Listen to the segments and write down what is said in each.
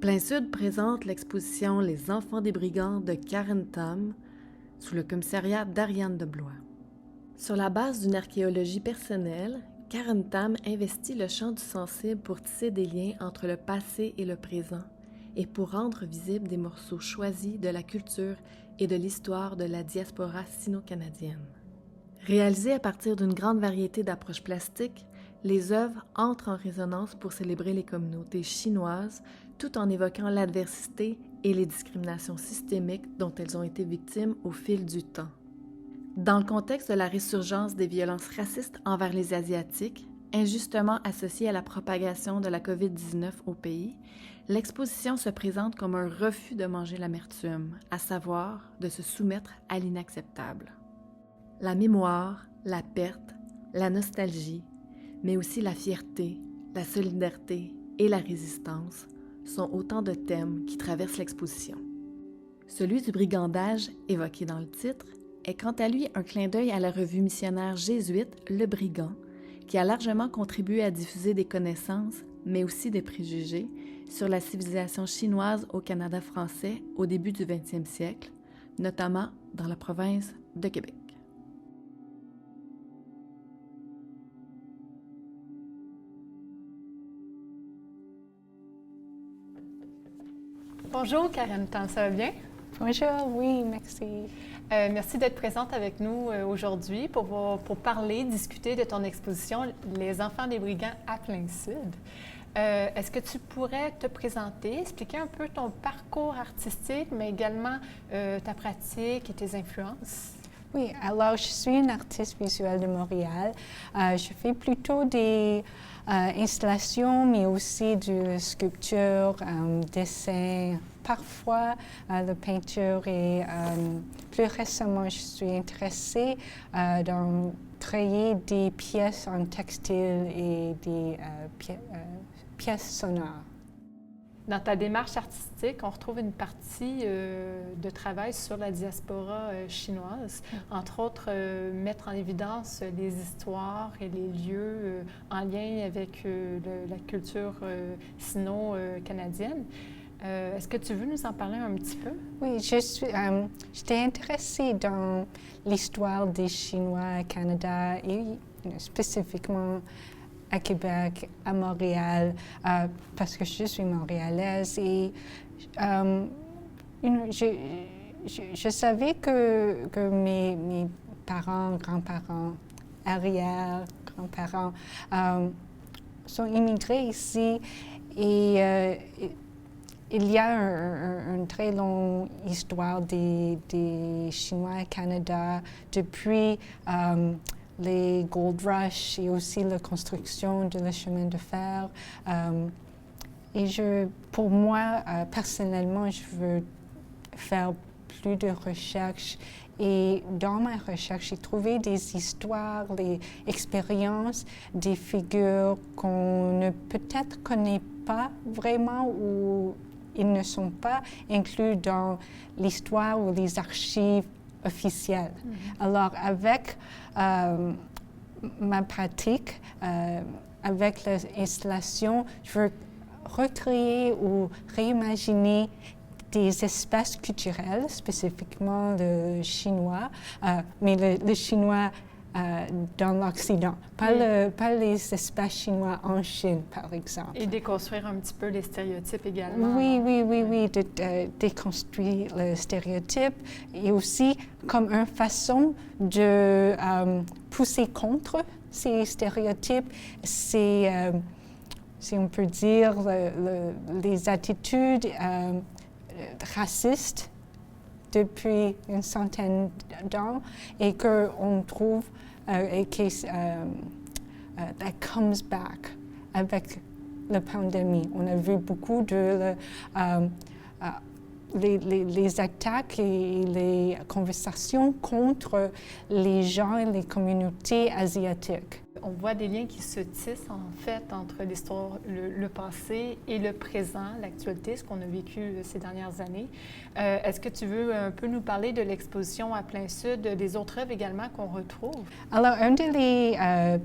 Plein Sud présente l'exposition Les Enfants des Brigands de Karen Tam sous le commissariat d'Ariane de Blois. Sur la base d'une archéologie personnelle, Karen Tam investit le champ du sensible pour tisser des liens entre le passé et le présent et pour rendre visibles des morceaux choisis de la culture et de l'histoire de la diaspora sino-canadienne. Réalisées à partir d'une grande variété d'approches plastiques, les œuvres entrent en résonance pour célébrer les communautés chinoises tout en évoquant l'adversité et les discriminations systémiques dont elles ont été victimes au fil du temps. Dans le contexte de la résurgence des violences racistes envers les Asiatiques, injustement associées à la propagation de la COVID-19 au pays, l'exposition se présente comme un refus de manger l'amertume, à savoir de se soumettre à l'inacceptable. La mémoire, la perte, la nostalgie, mais aussi la fierté, la solidarité et la résistance sont autant de thèmes qui traversent l'exposition. Celui du brigandage, évoqué dans le titre, est quant à lui un clin d'œil à la revue missionnaire jésuite Le Brigand, qui a largement contribué à diffuser des connaissances, mais aussi des préjugés, sur la civilisation chinoise au Canada français au début du 20e siècle, notamment dans la province de Québec. Bonjour Karen Tam, ça va bien? Bonjour, oui, merci. Merci d'être présente avec nous aujourd'hui pour parler, discuter de ton exposition « Les enfants des brigands à plein sud ». Est-ce que tu pourrais te présenter, expliquer un peu ton parcours artistique, mais également ta pratique et tes influences? Oui, alors je suis une artiste visuelle de Montréal. Je fais plutôt des installations, mais aussi de sculpture, dessin, parfois la peinture et plus récemment, je suis intéressée dans créer des pièces en textile et des pièces sonores. Dans ta démarche artistique, on retrouve une partie de travail sur la diaspora chinoise, entre autres mettre en évidence les histoires et les lieux en lien avec la culture sino-canadienne. Est-ce que tu veux nous en parler un petit peu? Oui, j'étais intéressée dans l'histoire des Chinois au Canada et spécifiquement à Québec, à Montréal, parce que je suis montréalaise et je savais que mes parents, grands-parents, arrière-grands-parents sont immigrés ici et il y a une très longue histoire des Chinois au Canada depuis les Gold Rush et aussi la construction de le chemin de fer. Pour moi, personnellement, je veux faire plus de recherches. Et dans ma recherche, j'ai trouvé des histoires, des expériences, des figures qu'on ne peut-être connaît pas vraiment ou ils ne sont pas inclus dans l'histoire ou les archives officielles. Alors, avec ma pratique, avec l'installation, je veux recréer ou réimaginer des espaces culturels, spécifiquement le chinois, mais le chinois dans l'Occident, pas les espaces chinois en Chine, par exemple. Et déconstruire un petit peu les stéréotypes également. Oui, de déconstruire les stéréotypes et aussi comme une façon de pousser contre ces stéréotypes, si on peut dire, les attitudes racistes depuis une centaine d'ans et qu'on trouve et that comes back avec la pandémie. On a vu beaucoup de les attaques et les conversations contre les gens et les communautés asiatiques. On voit des liens qui se tissent en fait entre l'histoire, le passé et le présent, l'actualité, ce qu'on a vécu ces dernières années. Est-ce que tu veux un peu nous parler de l'exposition à Plein Sud, des autres œuvres également qu'on retrouve? Alors, une des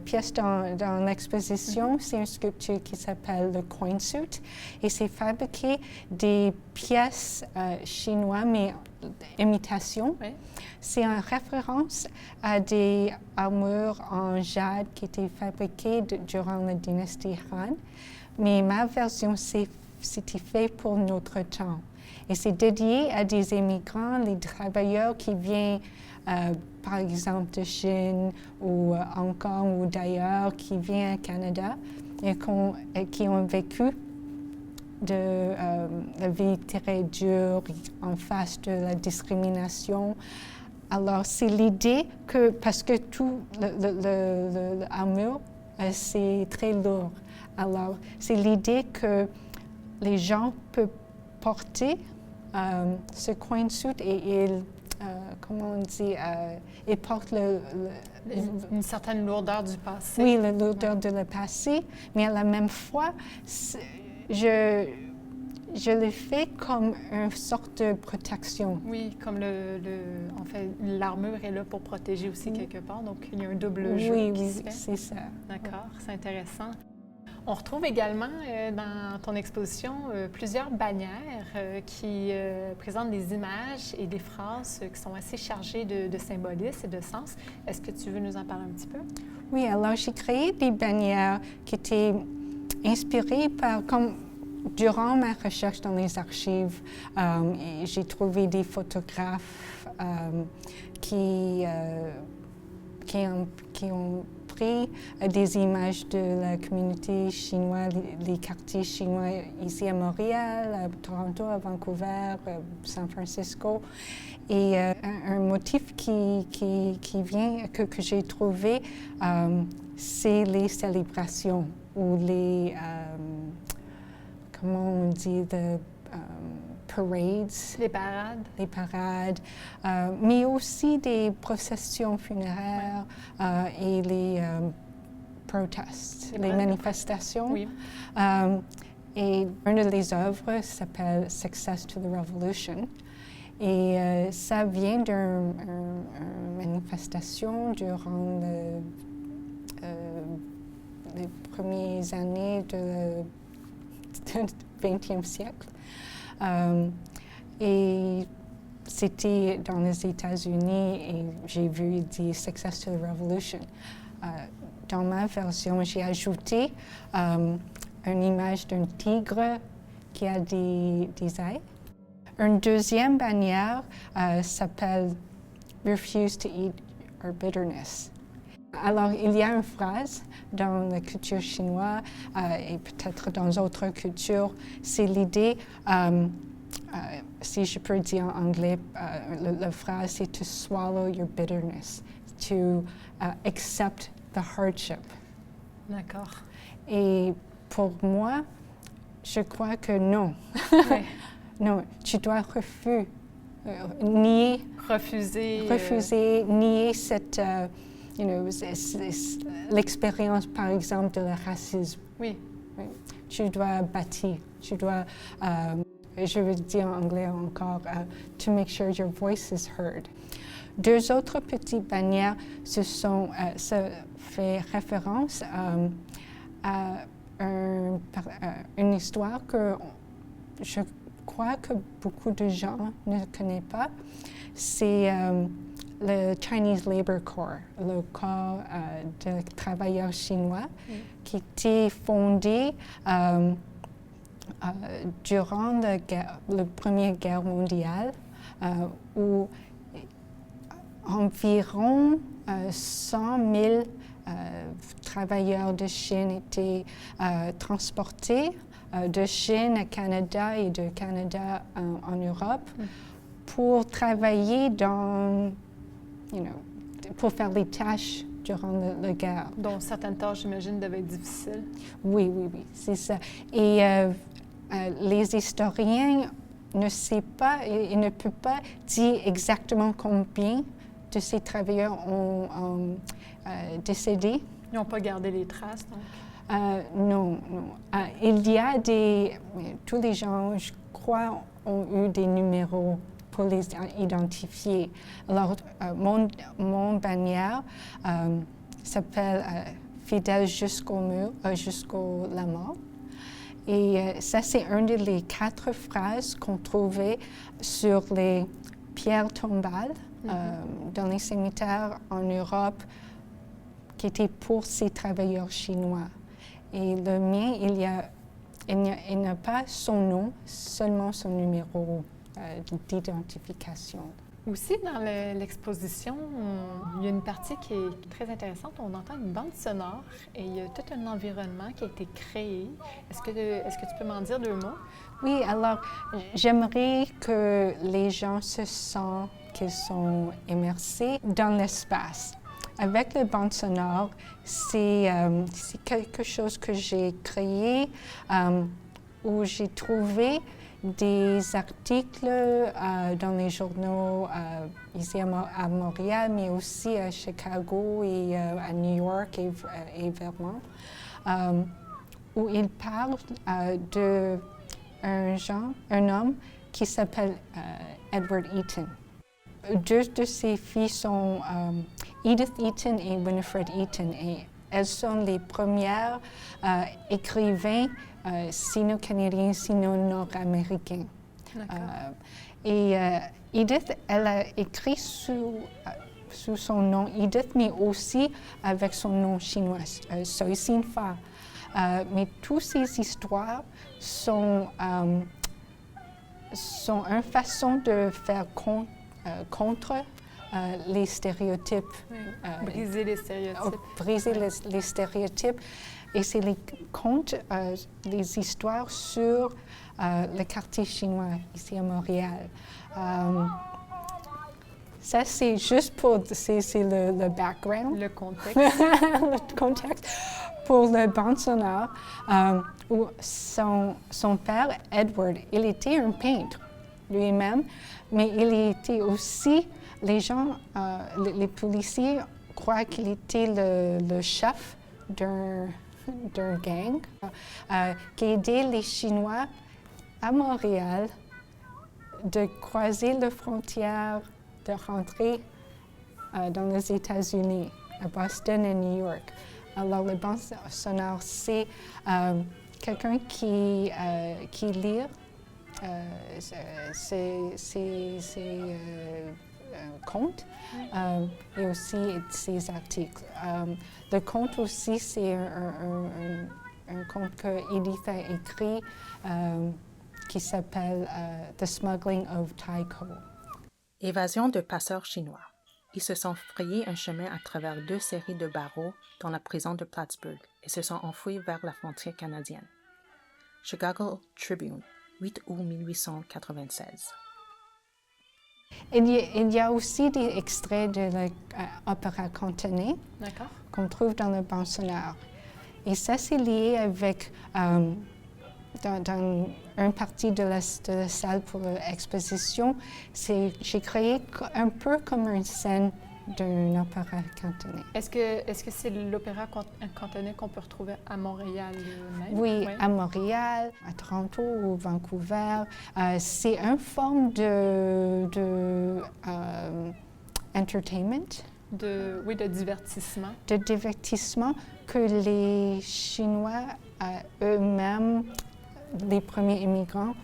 pièces dans l'exposition, c'est une sculpture qui s'appelle le Coin Suit et c'est fabriqué des pièces chinoises, mais imitation. Oui. C'est en référence à des armures en jade qui étaient fabriquées durant la dynastie Han, mais ma version, c'était fait pour notre temps. Et c'est dédié à des immigrants, les travailleurs qui viennent, par exemple, de Chine ou Hong Kong ou d'ailleurs, qui viennent au Canada et qui ont vécu de la vie très dure en face de la discrimination. Alors, c'est l'idée que, parce que tout l'armure, c'est très lourd. Alors, c'est l'idée que les gens peuvent porter ce coin suit et ils, comment on dit, ils portent une certaine lourdeur du passé. Oui, la lourdeur de le passé, mais à la même fois, je le fais comme une sorte de protection. Oui, comme en fait, l'armure est là pour protéger aussi quelque part, donc il y a un double jeu qui se fait. Oui, c'est ça. D'accord, c'est intéressant. On retrouve également dans ton exposition plusieurs bannières qui présentent des images et des phrases qui sont assez chargées de symbolisme et de sens. Est-ce que tu veux nous en parler un petit peu? Oui, alors j'ai créé des bannières qui étaient inspirées par, comme durant ma recherche dans les archives, j'ai trouvé des photographes qui ont pris des images de la communauté chinoise, les quartiers chinois ici à Montréal, à Toronto, à Vancouver, à San Francisco. Et un motif qui vient, que j'ai trouvé, c'est les célébrations ou les, comment on dit, parades. Les parades. Les parades, mais aussi des processions funéraires et les protestes, les manifestations. Oui. Et une des œuvres s'appelle Success to the Revolution. Et ça vient d'une manifestation durant les premières années du XXe siècle. Et c'était dans les États-Unis et j'ai vu dit Success to the Revolution. Dans ma version, j'ai ajouté une image d'un tigre qui a des ailes. Une deuxième bannière s'appelle Refuse to eat our bitterness. Alors, il y a une phrase dans la culture chinoise et peut-être dans d'autres cultures, c'est l'idée, si je peux dire en anglais, la phrase c'est to swallow your bitterness, to accept the hardship. D'accord. Et pour moi, je crois que non. Oui. Non, tu dois nier. Refuser. Nier cette, l'expérience, par exemple, de le racisme. Oui. Oui. Tu dois bâtir. Tu dois, je veux dire en anglais encore, to make sure your voice is heard. Deux autres petites bannières, ça fait référence à une histoire que je crois que beaucoup de gens ne connaissent pas. C'est le Chinese Labor Corps, le corps de travailleurs chinois, qui était fondé durant la Première Guerre mondiale, où environ 100 000 travailleurs de Chine étaient transportés de Chine à Canada et de Canada en Europe pour travailler pour faire les tâches durant la guerre. Dont certaines tâches, j'imagine, devaient être difficiles. Oui, c'est ça. Et les historiens ne savent pas, ils ne peuvent pas dire exactement combien de ces travailleurs ont décédé Ils n'ont pas gardé les traces, donc? Non, non. Il y a tous les gens, je crois, ont eu des numéros pour les identifier. Alors, mon bannière s'appelle Fidèle jusqu'au mur, jusqu'au la mort. Et ça, c'est une des 4 phrases qu'on trouvait sur les pierres tombales dans les cimetières en Europe qui étaient pour ces travailleurs chinois. Et le mien, il n'y a pas son nom, seulement son numéro d'identification. Aussi, dans l'exposition, il y a une partie qui est très intéressante. On entend une bande sonore et il y a tout un environnement qui a été créé. Est-ce que tu peux m'en dire 2 mots? Oui, alors j'aimerais que les gens se sentent qu'ils sont immersés dans l'espace. Avec la bande sonore, c'est quelque chose que j'ai créé où j'ai trouvé des articles dans les journaux ici à Montréal, mais aussi à Chicago et à New York et Vermont, où ils parlent d'un homme qui s'appelle Edward Eaton. 2 de ses filles sont Edith Eaton et Winifred Eaton, et elles sont les premières écrivains sino-canadiens, sino-nord-américains. Edith, elle a écrit sous son nom Edith, mais aussi avec son nom chinois, Sui Sin Fa. Mais toutes ces histoires sont une façon de faire contre les stéréotypes. Oui. Briser les stéréotypes. Briser les stéréotypes. Et c'est les contes, les histoires sur le quartier chinois ici à Montréal. Ça, c'est juste c'est le background. Le contexte. Le contexte pour la bande sonore, où son père, Edward, il était un peintre lui-même, mais il était aussi, les policiers croient qu'il était le chef d'un gang qui aidait les Chinois à Montréal de croiser la frontière, de rentrer dans les États-Unis, à Boston et New York. Alors, le bande sonore, c'est quelqu'un qui lit ses contes et aussi ses articles. Le conte aussi, c'est un conte que Edith a écrit qui s'appelle The Smuggling of Taiko. Évasion de passeurs chinois. Ils se sont frayés un chemin à travers 2 séries de barreaux dans la prison de Plattsburgh et se sont enfuis vers la frontière canadienne. Chicago Tribune, 8 août 1896. Il y a aussi des extraits de l'opéra cantonais qu'on trouve dans le bande sonore. Et ça, c'est lié avec, dans une partie de la salle pour l'exposition, j'ai créé un peu comme une scène d'un opéra cantonais. Est-ce que c'est l'opéra cantonais qu'on peut retrouver à Montréal même? Oui, à Montréal, à Toronto ou Vancouver. C'est une forme de entertainment. De divertissement. De divertissement que les Chinois eux-mêmes, les premiers immigrants,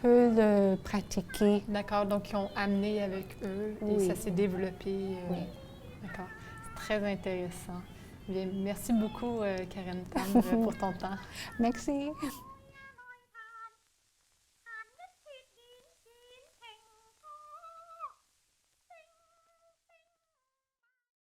peuvent le pratiquer. D'accord, donc ils ont amené avec eux et ça s'est développé. Oui. D'accord, c'est très intéressant. Bien, merci beaucoup, Karen Tam, pour ton temps. Merci.